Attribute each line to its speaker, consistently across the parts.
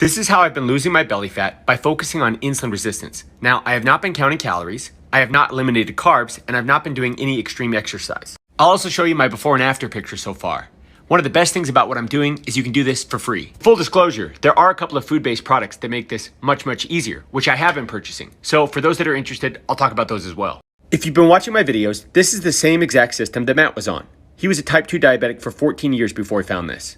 Speaker 1: This is how I've been losing my belly fat by focusing on insulin resistance. Now, I have not been counting calories, I have not eliminated carbs, and I've not been doing any extreme exercise. I'll also show you my before and after picture so far. One of the best things about what I'm doing is you can do this for free. Full disclosure, there are a couple of food-based products that make this much easier, which I have been purchasing. So for those that are interested, I'll talk about those as well. If you've been watching my videos, this is the same exact system that Matt was on. He was a type 2 diabetic for 14 years before he found this.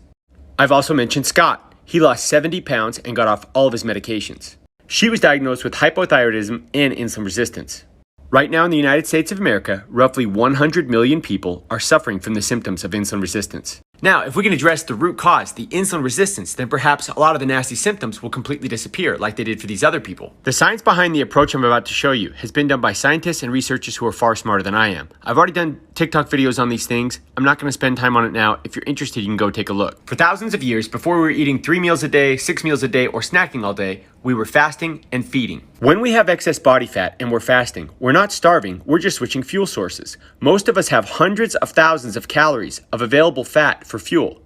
Speaker 1: I've also mentioned Scott. He lost 70 pounds and got off all of his medications. She was diagnosed with hypothyroidism and insulin resistance. Right now in the United States of America, roughly 100 million people are suffering from the symptoms of insulin resistance. Now, if we can address the root cause, the insulin resistance, then perhaps a lot of the nasty symptoms will completely disappear like they did for these other people. The science behind the approach I'm about to show you has been done by scientists and researchers who are far smarter than I am. I've already done TikTok videos on these things. I'm not going to spend time on it now. If you're interested, you can go take a look. For thousands of years, before we were eating 3 meals a day, 6 meals a day, or snacking all day, we were fasting and feeding. When we have excess body fat and we're fasting, we're not starving, we're just switching fuel sources. Most of us have hundreds of thousands of calories of available fat for fuel,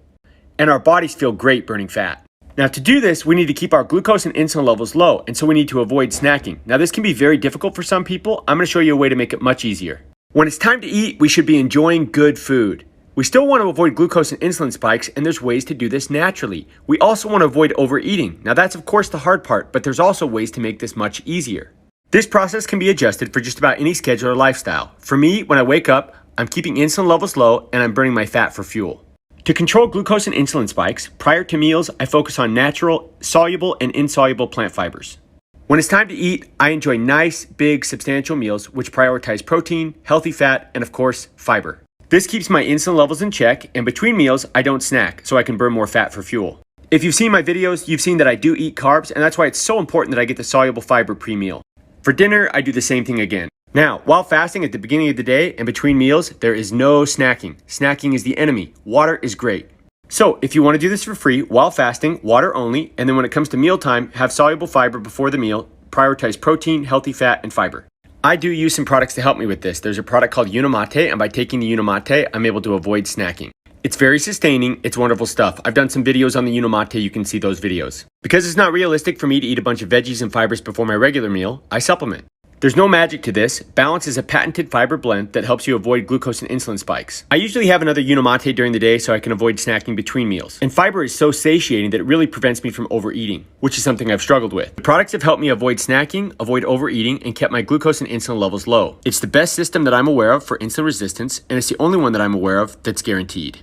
Speaker 1: and our bodies feel great burning fat. Now to do this, we need to keep our glucose and insulin levels low, and so we need to avoid snacking. Now this can be very difficult for some people. I'm going to show you a way to make it much easier. When it's time to eat, we should be enjoying good food. We still want to avoid glucose and insulin spikes, and there's ways to do this naturally. We also want to avoid overeating. Now that's of course the hard part, but there's also ways to make this much easier. This process can be adjusted for just about any schedule or lifestyle. For me, when I wake up, I'm keeping insulin levels low and I'm burning my fat for fuel. To control glucose and insulin spikes, prior to meals, I focus on natural, soluble, and insoluble plant fibers. When it's time to eat, I enjoy nice, big, substantial meals which prioritize protein, healthy fat, and of course, fiber. This keeps my insulin levels in check, and between meals, I don't snack, so I can burn more fat for fuel. If you've seen my videos, you've seen that I do eat carbs, and that's why it's so important that I get the soluble fiber pre-meal. For dinner, I do the same thing again. Now, while fasting at the beginning of the day and between meals, there is no snacking. Snacking is the enemy. Water is great. So, if you want to do this for free, while fasting, water only, and then when it comes to mealtime, have soluble fiber before the meal, prioritize protein, healthy fat, and fiber. I do use some products to help me with this. There's a product called Unimate, and by taking the Unimate, I'm able to avoid snacking. It's very sustaining, it's wonderful stuff. I've done some videos on the Unimate, you can see those videos. Because it's not realistic for me to eat a bunch of veggies and fibers before my regular meal, I supplement. There's no magic to this. Balance is a patented fiber blend that helps you avoid glucose and insulin spikes. I usually have another Unimate during the day so I can avoid snacking between meals. And fiber is so satiating that it really prevents me from overeating, which is something I've struggled with. The products have helped me avoid snacking, avoid overeating, and kept my glucose and insulin levels low. It's the best system that I'm aware of for insulin resistance, and it's the only one that I'm aware of that's guaranteed.